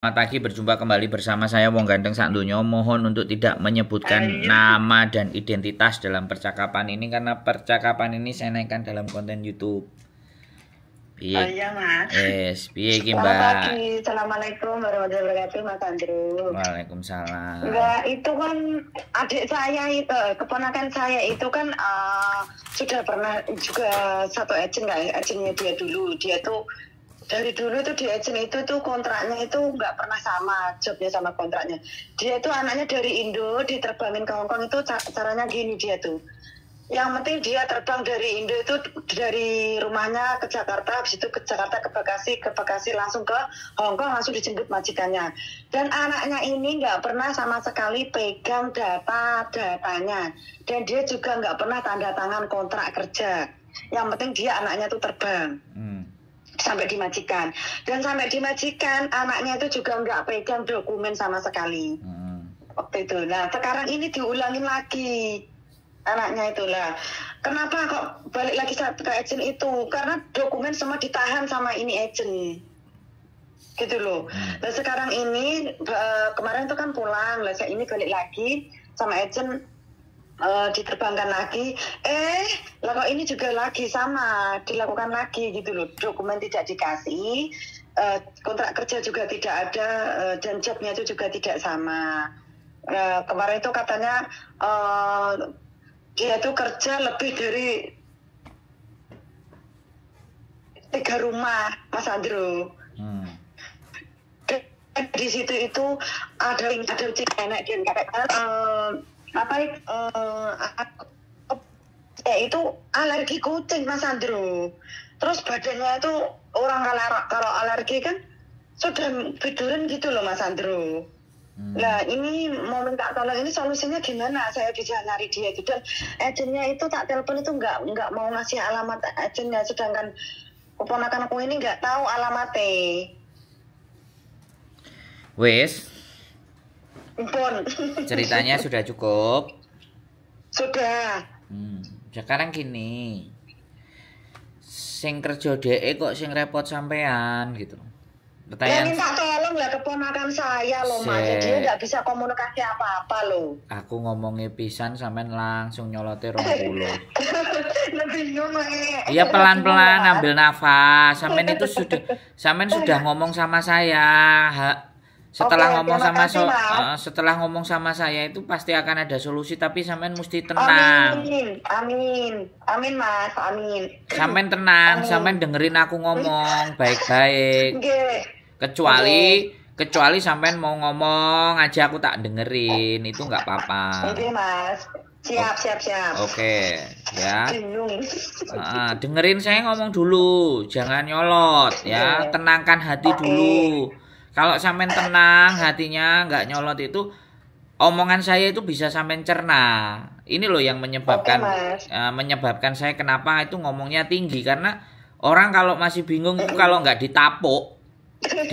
Selamat pagi, berjumpa kembali bersama saya Wong Ganteng Sakdonya. Mohon untuk tidak menyebutkan nama dan identitas dalam percakapan ini karena percakapan ini saya naikkan dalam konten YouTube. Oh iya Mas. Piye iki Mbak? Selamat pagi, assalamualaikum warahmatullahi wabarakatuh Mas Andrew. Waalaikumsalam. Enggak, itu kan adik saya itu, keponakan saya itu kan sudah pernah juga satu agent nggak, agentnya dia dulu. Dia tuh dari dulu tuh di agent itu tuh kontraknya itu nggak pernah sama, jobnya sama kontraknya. Dia tuh anaknya dari Indo, diterbangin ke Hongkong itu caranya gini dia tuh. Yang penting dia terbang dari Indo itu dari rumahnya ke Jakarta, habis itu ke Jakarta ke Bekasi langsung ke Hongkong, langsung dijemput majikannya. Dan anaknya ini nggak pernah sama sekali pegang datanya. Dan dia juga nggak pernah tanda tangan kontrak kerja. Yang penting dia anaknya tuh terbang. Sampai di majikan. Dan sampai di majikan anaknya itu juga nggak pegang dokumen sama sekali. Waktu itu. Nah sekarang ini diulangin lagi. Anaknya itulah. Kenapa kok balik lagi ke agent itu? Karena dokumen semua ditahan sama ini agent. Gitu loh. Nah sekarang ini kemarin itu kan pulang. Lah ini balik lagi sama agent, diterbangkan lagi. Lah kok ini juga lagi sama dilakukan lagi gitu loh. Dokumen tidak dikasih, kontrak kerja juga tidak ada, dan jobnya itu juga tidak sama. Kemarin itu katanya dia tuh kerja lebih dari 3 rumah, Mas Andrew. Di situ itu ada enak dan katakan itu alergi kucing, Mas Andrew. Terus badannya itu orang kalau alergi kan sudah biduran gitu loh, Mas Andrew. Nah ini mau minta tolong, ini solusinya gimana saya bisa nyari dia itu. Dan agentnya itu tak telepon itu nggak mau ngasih alamat agentnya, sedangkan keponakan aku ini nggak tahu alamatnya. Wes, ceritanya sudah cukup. Sudah. Sekarang gini, sing kerja dhek kok sing repot sampean gitu. Ya minta tolong lah keponakan saya loh Mas, dia nggak bisa komunikasi apa-apa loh. Aku ngomongnya pisan sampean langsung nyolote 20. Bingung Iya pelan-pelan ambil nafas. Sampean sudah ngomong sama saya. Setelah ngomong sama saya itu pasti akan ada solusi, tapi sampean mesti tenang. Amin Mas, amin. Sampean tenang, sampean dengerin aku ngomong baik-baik. Kecuali sampean mau ngomong aja aku tak dengerin, itu nggak apa-apa. Oke Mas, siap. Oke, ya. Dengerin saya ngomong dulu, jangan nyolot ya. Tenangkan hati dulu. Kalau sampean tenang hatinya nggak nyolot itu, omongan saya itu bisa sampean cerna. Ini loh yang menyebabkan saya kenapa itu ngomongnya tinggi, karena orang kalau masih bingung itu kalau nggak ditapuk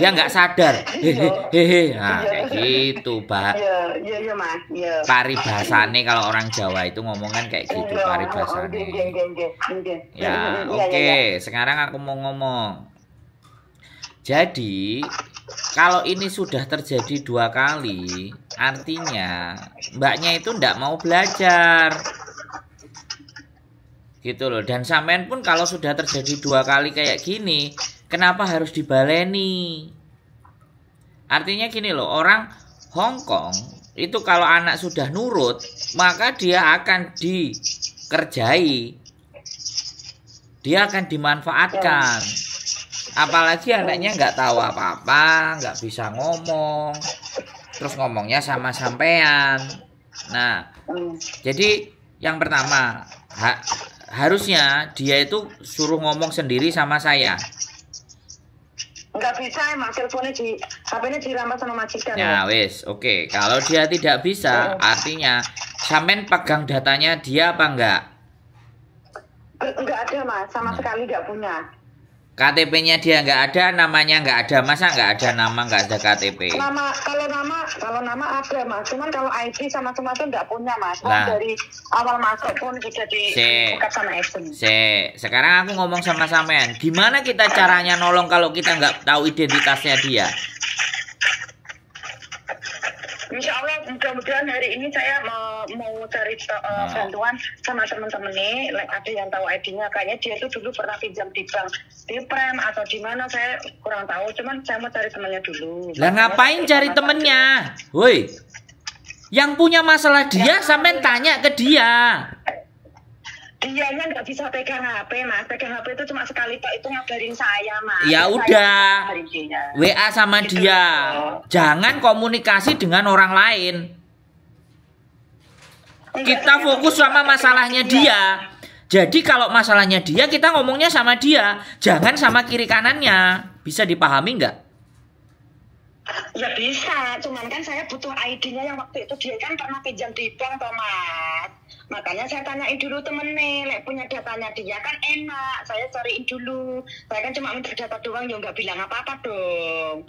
dia nggak sadar. Nah kayak gitu, Pak. Iya Mas. Paribasane kalau orang Jawa itu ngomong kan kayak gitu, paribasane. Ya, oke. Sekarang aku mau ngomong. Jadi kalau ini sudah terjadi 2 kali, artinya mbaknya itu ndak mau belajar. Gitu loh. Dan sampean pun kalau sudah terjadi 2 kali kayak gini, kenapa harus dibaleni? Artinya gini loh, orang Hongkong itu kalau anak sudah nurut, maka dia akan dikerjai. Dia akan dimanfaatkan. Apalagi anaknya nggak tahu apa-apa, nggak bisa ngomong, terus ngomongnya sama sampean. Nah, jadi yang pertama harusnya dia itu suruh ngomong sendiri sama saya. Nggak bisa emang, teleponnya HP-nya dirampas sama majikan. Ya wes, oke. Kalau dia tidak bisa, artinya sampean pegang datanya dia apa enggak? Enggak ada Mas, sama sekali nggak punya. KTP-nya dia nggak ada, namanya nggak ada, masa nggak ada nama, nggak ada KTP? Kalau nama ada Mas, cuman kalau ID sama semua itu nggak punya Mas. Dari awal masuk pun sudah dibuka sama agent. Sekarang aku ngomong sama sampean, gimana kita caranya nolong kalau kita nggak tahu identitasnya dia? Insya Allah mudah-mudahan hari ini saya mau cari bantuan sama teman-teman nih. Ada yang tahu ID-nya, kayaknya dia tuh dulu pernah pinjam di bank, di Prem atau di mana saya kurang tahu. Cuman saya mau cari temannya dulu. Lah ngapain cari temennya? Woi, yang punya masalah dia sampai tanya ke dia. Dianya nggak bisa pegang HP, Mas. Pegang HP itu cuma sekali tok, itu ngabarin saya, Mas. Ya udah, WA sama Gitu dia. loh. Jangan komunikasi dengan orang lain. Kita fokus sama masalahnya dia. Jadi kalau masalahnya dia, kita ngomongnya sama dia. Jangan sama kiri kanannya. Bisa dipahami nggak? Ya bisa, cuman kan saya butuh ID-nya yang waktu itu dia kan pernah pinjam di bank, toh, Mas. Makanya saya tanyain dulu temennya, punya datanya dia kan enak. Saya cariin dulu. Saya kan cuma minta data doang, ya nggak bilang apa-apa dong.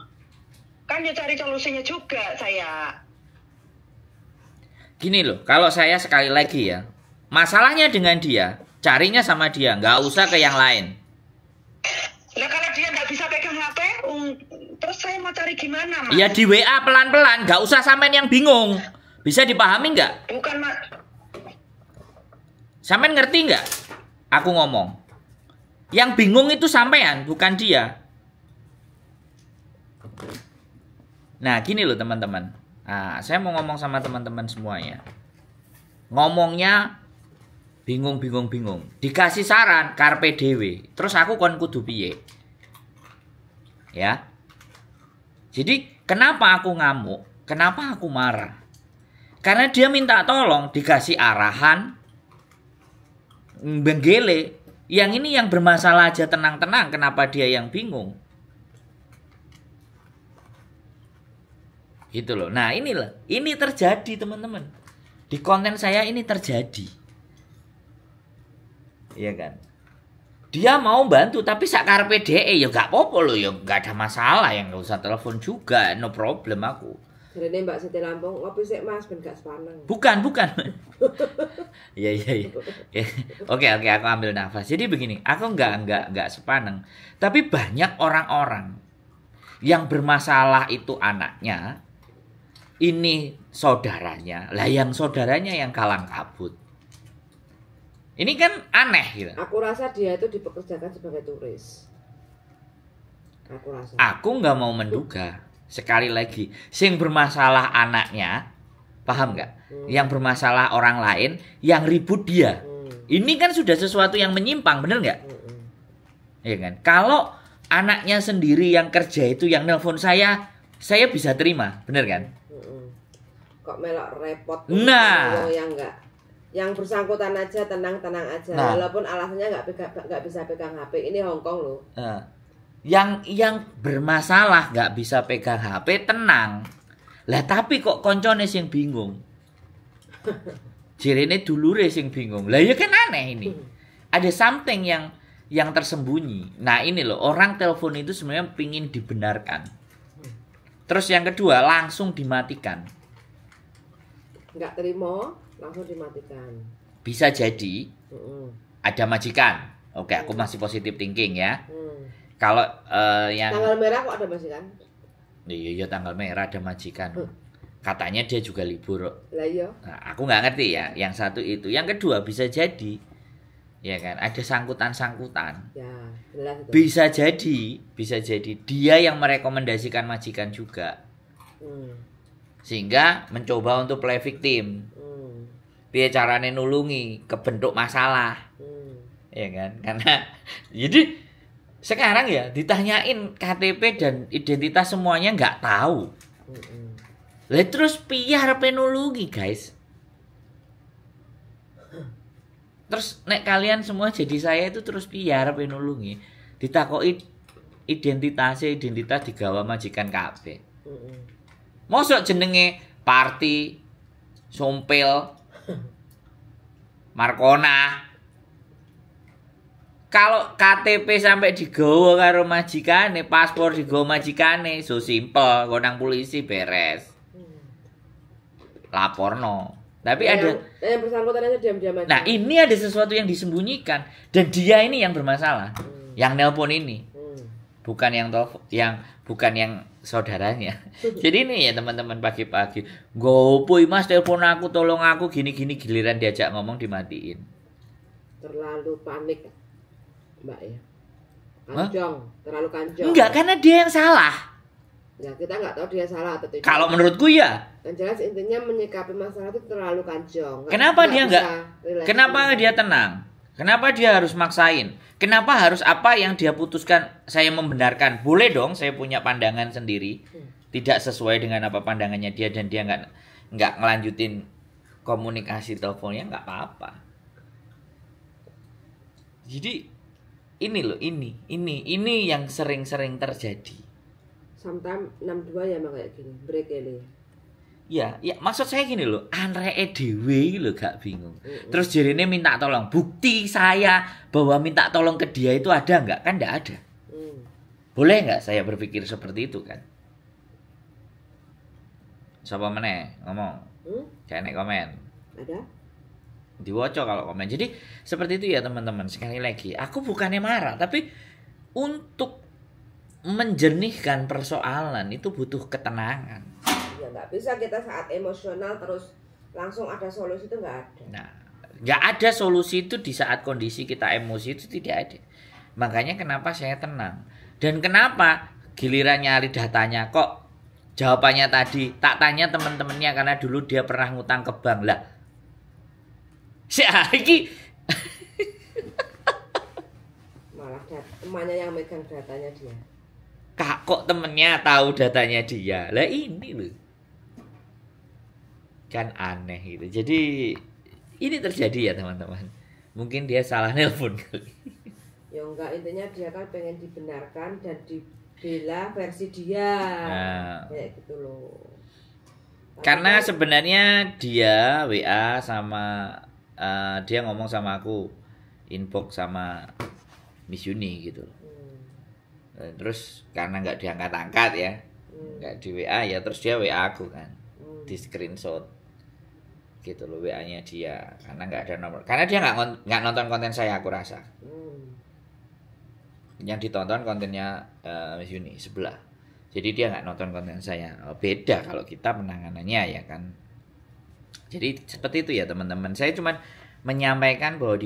Kan ya cari solusinya juga saya. Gini loh, kalau saya sekali lagi ya, masalahnya dengan dia, carinya sama dia, nggak usah ke yang lain. Nah kalau dia nggak bisa pegang HP, terus saya mau cari gimana, Mas? Ya di WA pelan-pelan, nggak usah sampean yang bingung. Bisa dipahami nggak? Bukan, Mas. Sampean ngerti nggak? Aku ngomong. Yang bingung itu sampean, bukan dia. Nah, gini loh teman-teman. Nah, saya mau ngomong sama teman-teman semuanya. Ngomongnya bingung. Dikasih saran, karpe dewe. Terus aku kon kudu piye? Ya. Jadi, kenapa aku ngamuk? Kenapa aku marah? Karena dia minta tolong, dikasih arahan, benggele. Yang ini yang bermasalah aja tenang-tenang, kenapa dia yang bingung? Gitu loh. Nah, inilah. Ini terjadi, teman-teman. Di konten saya ini terjadi. Iya kan? Dia mau bantu tapi sakarpe DE ya gak apa-apa loh, ya gak ada masalah, yang gak usah telepon juga, no problem aku. Jadi Mbak Siti Lampung, ngopi sih Mas, ben gak sepaneng. Bukan. Iya. Oke, aku ambil nafas. Jadi begini, aku enggak sepaneng. Tapi banyak orang-orang yang bermasalah itu anaknya, ini saudaranya. Lah yang saudaranya yang kalang kabut. Ini kan aneh gitu. Aku rasa dia itu dipekerjakan sebagai turis. Aku rasa. Aku nggak mau menduga. Sekali lagi, sing bermasalah anaknya, paham nggak? Yang bermasalah orang lain, yang ribut dia. Ini kan sudah sesuatu yang menyimpang, bener nggak? Ya kan? Kalau anaknya sendiri yang kerja itu yang nelpon saya bisa terima, bener kan? Kok melok repot? Nah, yang enggak. Yang bersangkutan aja tenang aja. Nah, walaupun alasannya nggak bisa pegang HP. Ini Hongkong loh. Yang bermasalah nggak bisa pegang HP tenang. Lah tapi kok koncone sing bingung. Jirene dulure sing bingung. Lah ya kan aneh ini. Ada something yang tersembunyi. Nah ini loh, orang telepon itu sebenarnya pingin dibenarkan. Terus yang kedua langsung dimatikan. Nggak terima, langsung dimatikan. Bisa jadi ada majikan. Oke, aku masih positive thinking ya. Kalau yang tanggal merah kok ada majikan? Iya tanggal merah ada majikan. Katanya dia juga libur. Lah iya. Nah, aku nggak ngerti ya. Yang satu itu, yang kedua bisa jadi, ya kan? Ada sangkutan. Ya, jelas itu. Bisa jadi dia yang merekomendasikan majikan juga. Sehingga mencoba untuk play victim. Piye carane nulungi kebentuk masalah. Ya kan? Karena jadi sekarang ya ditanyain KTP dan identitas semuanya nggak tahu. Lah terus piye arepe nulungi, guys? Terus nek kalian semua jadi saya itu terus piye arepe nulungi? Ditakoki identitas digawa majikan kabeh. Mosok jenenge Parti, Sompil, Markona. Kalau KTP sampai digawa karo majikane, paspor digawa majikane, so simple, konang polisi beres. Laporno. Tapi ada yang bersangkutan aja diam-diam aja. Nah, ini ada sesuatu yang disembunyikan dan dia ini yang bermasalah. Yang nelpon ini. bukan yang saudaranya. Jadi ini ya teman-teman, pagi-pagi gopoy mas telepon aku, tolong aku gini-gini, giliran diajak ngomong dimatiin. Terlalu panik Mbak ya. Kanjong, terlalu kanjong. Enggak, karena dia yang salah. Ya kita nggak tahu dia salah atau tidak. Kalau menurutku ya. Yang jelas intinya menyikapi masalah itu terlalu kanjong. Kenapa dia kenapa dia tenang? Kenapa dia harus maksain? Kenapa harus apa yang dia putuskan saya membenarkan? Boleh dong, saya punya pandangan sendiri. Tidak sesuai dengan apa pandangannya dia dan dia nggak ngelanjutin komunikasi teleponnya, nggak apa-apa. Jadi ini loh, ini yang sering-sering terjadi. Sometimes 62 ya emang kayak gini, break ini. Ya, maksud saya gini loh, anreke dhewe lho gak bingung. Terus jarine minta tolong. Bukti saya bahwa minta tolong ke dia itu ada nggak? Kan nggak ada. Boleh nggak saya berpikir seperti itu kan? Siapa meneh ngomong? Kayak nek komen. Ada? Diwoco kalau komen. Jadi seperti itu ya teman-teman. Sekali lagi, aku bukannya marah, tapi untuk menjernihkan persoalan itu butuh ketenangan. Ya nggak bisa kita saat emosional terus langsung ada solusi, itu nggak ada. Nah, nggak ada solusi itu di saat kondisi kita emosi, itu tidak ada. Makanya kenapa saya tenang. Dan kenapa giliran nyari datanya kok jawabannya tadi tak tanya teman-temannya karena dulu dia pernah ngutang ke bank lah. Iki malah temannya yang megang datanya dia. Kok temennya tahu datanya dia. Lah ini loh. Kan aneh gitu. Jadi ini terjadi ya teman-teman. Mungkin dia salah nelpon kali. Ya enggak, intinya dia kan pengen dibenarkan dan dibela versi dia. Nah, kayak gitu loh. Karena sebenarnya dia WA sama dia ngomong sama aku, inbox sama Miss Yuni gitu. Terus karena nggak diangkat-angkat ya, nggak di WA ya, terus dia WA aku kan, di screenshot gitu loh WA-nya dia, karena nggak ada nomor, karena dia nggak nonton konten saya, aku rasa. Yang ditonton kontennya Miss Yuni sebelah, jadi dia nggak nonton konten saya. Beda kalau kita penanganannya ya kan. Jadi seperti itu ya teman-teman. Saya cuma menyampaikan bahwa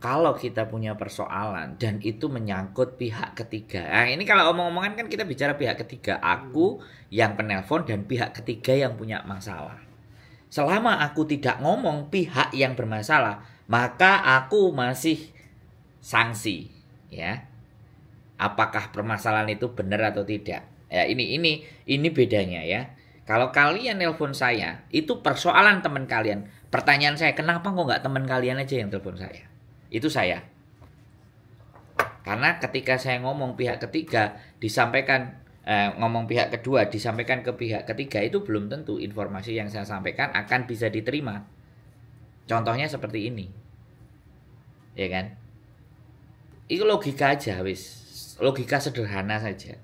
kalau kita punya persoalan dan itu menyangkut pihak ketiga. Nah, ini kalau omong-omongan kan kita bicara pihak ketiga. Aku yang penelpon dan pihak ketiga yang punya masalah. Selama aku tidak ngomong pihak yang bermasalah, maka aku masih sanksi, ya. Apakah permasalahan itu benar atau tidak? Ya, ini bedanya ya. Kalau kalian nelpon saya, itu persoalan teman kalian. Pertanyaan saya, kenapa kok nggak teman kalian aja yang telepon saya? Itu saya. Karena ketika saya ngomong pihak ketiga, disampaikan ngomong pihak kedua, disampaikan ke pihak ketiga, itu belum tentu informasi yang saya sampaikan akan bisa diterima. Contohnya seperti ini, ya kan? Itu logika aja, wis. Logika sederhana saja.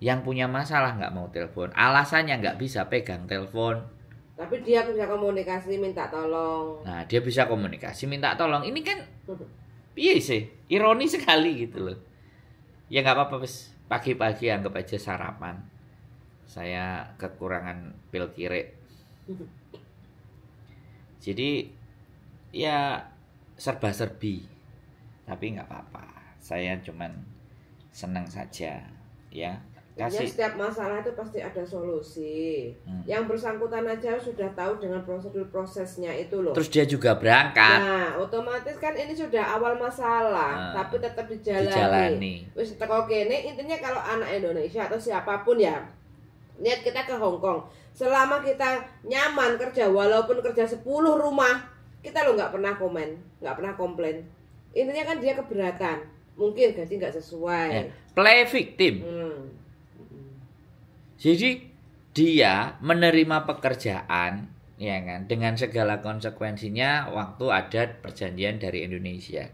Yang punya masalah nggak mau telepon, alasannya nggak bisa pegang telepon. Tapi dia bisa komunikasi minta tolong. Nah, dia bisa komunikasi minta tolong. Ini kan iya sih, ironi sekali gitu loh. Ya nggak apa-apa, wis. Pagi-pagi anggap aja sarapan. Saya kekurangan pil kire. Jadi ya serba-serbi. Tapi nggak apa-apa. Saya cuman senang saja, ya. Kasih. Setiap masalah itu pasti ada solusi. Yang bersangkutan aja sudah tahu dengan prosedur prosesnya itu loh. Terus dia juga berangkat. Nah, otomatis kan ini sudah awal masalah, tapi tetap dijalani. Wis teko kene, intinya kalau anak Indonesia atau siapapun ya, lihat kita ke Hong Kong. Selama kita nyaman kerja, walaupun kerja 10 rumah, kita lo nggak pernah komen, nggak pernah komplain. Intinya kan dia keberatan, mungkin gaji nggak sesuai. Play victim. Jadi dia menerima pekerjaan, ya kan, dengan segala konsekuensinya waktu ada perjanjian dari Indonesia.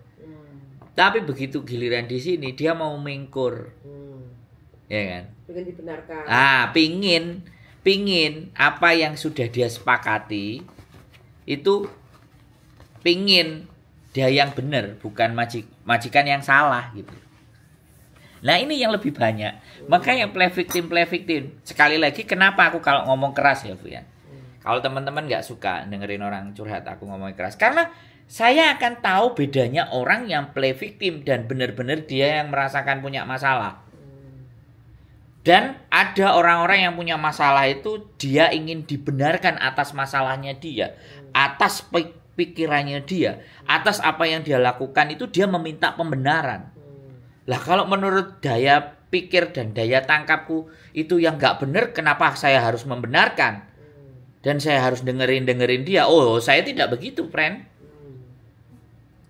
Tapi begitu giliran di sini dia mau mingkur, ya kan? Pengen dibenarkan. Pingin apa yang sudah dia sepakati itu, pingin dia yang benar, bukan majikan yang salah gitu. Nah ini yang lebih banyak. Maka yang play victim. Sekali lagi kenapa aku kalau ngomong keras ya Bu ya. Kalau teman-teman nggak suka dengerin orang curhat aku ngomong keras. Karena saya akan tahu bedanya orang yang play victim dan benar-benar dia yang merasakan punya masalah. Dan ada orang-orang yang punya masalah itu dia ingin dibenarkan atas masalahnya dia. Atas pikirannya dia. Atas apa yang dia lakukan itu dia meminta pembenaran. Lah kalau menurut daya pikir dan daya tangkapku itu yang nggak benar, kenapa saya harus membenarkan? Dan saya harus dengerin dia. Oh, saya tidak begitu, friend.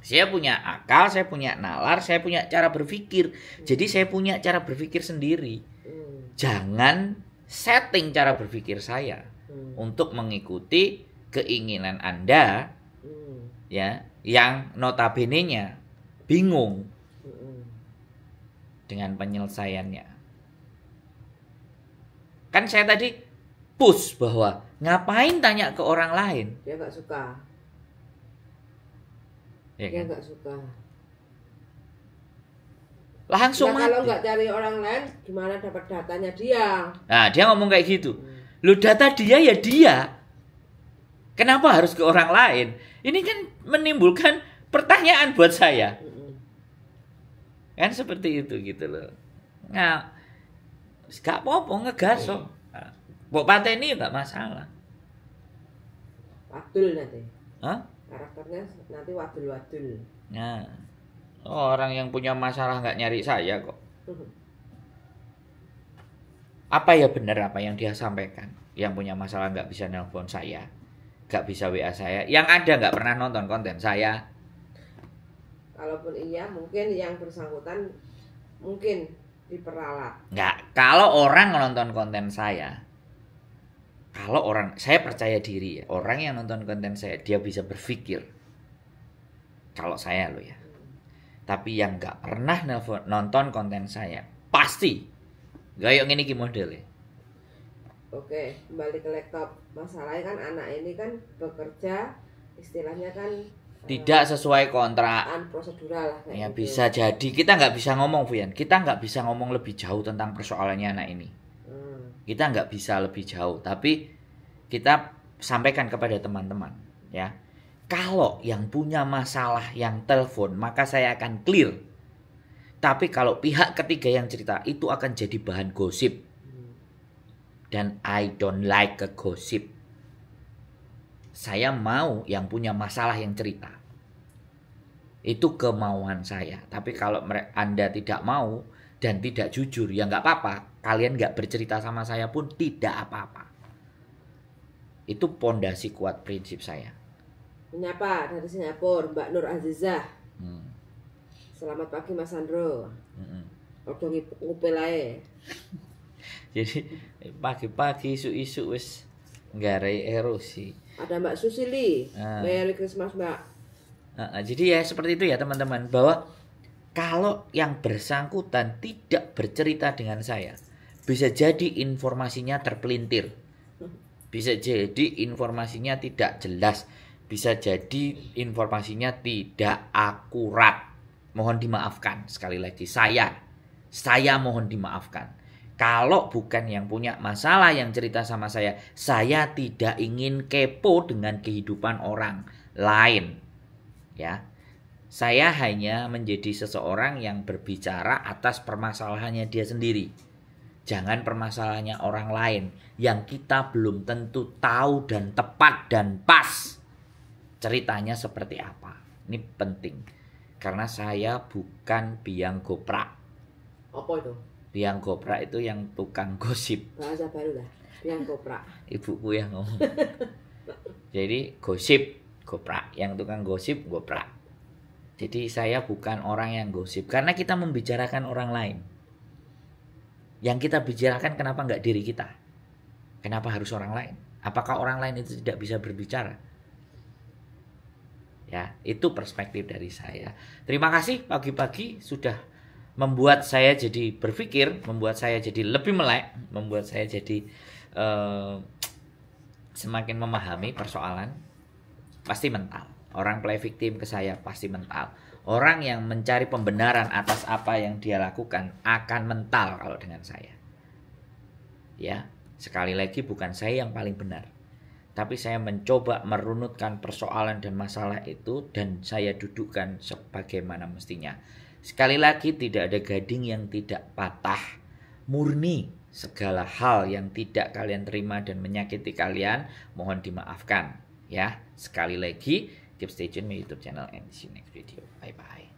Saya punya akal, saya punya nalar, saya punya cara berpikir. Jadi saya punya cara berpikir sendiri. Jangan setting cara berpikir saya untuk mengikuti keinginan Anda, ya, yang notabene-nya bingung dengan penyelesaiannya. Kan saya tadi push bahwa ngapain tanya ke orang lain? Dia nggak suka. Ya Dia kan? nggak suka. Langsung Nah, kalau mati. nggak cari orang lain, gimana dapat datanya dia? Nah, dia ngomong kayak gitu. Lu data dia ya dia. Kenapa harus ke orang lain? Ini kan menimbulkan pertanyaan buat saya. Kan seperti itu gitu loh. Nah, gak apa-apa ngegas kok. Mbok pateni nggak masalah. Wadul nanti. Hah? Karakternya nanti wadul-wadul. Nah, orang yang punya masalah nggak nyari saya kok. Apa ya benar apa yang dia sampaikan? Yang punya masalah nggak bisa nelpon saya, nggak bisa WA saya. Yang ada nggak pernah nonton konten saya. Kalaupun iya, mungkin yang bersangkutan mungkin diperalat. Nggak. Kalau orang nonton konten saya, saya percaya diri ya. Orang yang nonton konten saya, dia bisa berpikir. Kalau saya loh ya. Tapi yang nggak pernah nonton konten saya, pasti gaya ngene iki modele. Oke, kembali ke laptop. Masalahnya kan anak ini kan bekerja, istilahnya kan Tidak sesuai kontrak. prosedural lah. Ya gitu. bisa jadi. Kita nggak bisa ngomong, Fuyan. Kita nggak bisa ngomong lebih jauh tentang persoalannya anak ini. Kita nggak bisa lebih jauh. Tapi kita sampaikan kepada teman-teman. Ya, kalau yang punya masalah yang telepon, maka saya akan clear. Tapi kalau pihak ketiga yang cerita, itu akan jadi bahan gosip. Dan I don't like a gossip. Saya mau yang punya masalah yang cerita. Itu kemauan saya. Tapi kalau Anda tidak mau dan tidak jujur, ya nggak apa-apa. Kalian nggak bercerita sama saya pun tidak apa-apa. Itu pondasi kuat prinsip saya. Menyapa dari Singapura, Mbak Nur Azizah. Selamat pagi Mas Sandro. Ojo ngupil ae. Jadi pagi-pagi isu-isu wis nggarai erosi. Ada Mbak Susili. Merry Christmas Mbak. Jadi ya seperti itu ya teman-teman. Bahwa kalau yang bersangkutan tidak bercerita dengan saya, bisa jadi informasinya terpelintir. Bisa jadi informasinya tidak jelas. Bisa jadi informasinya tidak akurat. Mohon dimaafkan sekali lagi. Saya mohon dimaafkan. Kalau bukan yang punya masalah yang cerita sama saya tidak ingin kepo dengan kehidupan orang lain. Ya. Saya hanya menjadi seseorang yang berbicara atas permasalahannya dia sendiri. Jangan permasalahannya orang lain yang kita belum tentu tahu dan tepat dan pas ceritanya seperti apa. Ini penting. Karena saya bukan biang goprak. Apa itu? Biang goprak itu yang tukang gosip. Bahasa baru lah. Biang goprak. Ibuku yang ngomong. Jadi gosip, goprak. Yang tukang gosip, goprak. Jadi saya bukan orang yang gosip. Karena kita membicarakan orang lain. Yang kita bicarakan kenapa nggak diri kita? Kenapa harus orang lain? Apakah orang lain itu tidak bisa berbicara? Ya, itu perspektif dari saya. Terima kasih pagi-pagi sudah membuat saya jadi berpikir, membuat saya jadi lebih melek, membuat saya jadi semakin memahami persoalan. Pasti mental. Orang play victim ke saya pasti mental. Orang yang mencari pembenaran atas apa yang dia lakukan akan mental kalau dengan saya. Ya, sekali lagi bukan saya yang paling benar. Tapi saya mencoba merunutkan persoalan dan masalah itu dan saya dudukkan sebagaimana mestinya. Sekali lagi tidak ada gading yang tidak patah. Murni segala hal yang tidak kalian terima dan menyakiti kalian mohon dimaafkan. Ya, sekali lagi keep stay tune my YouTube channel and see you next video. Bye bye.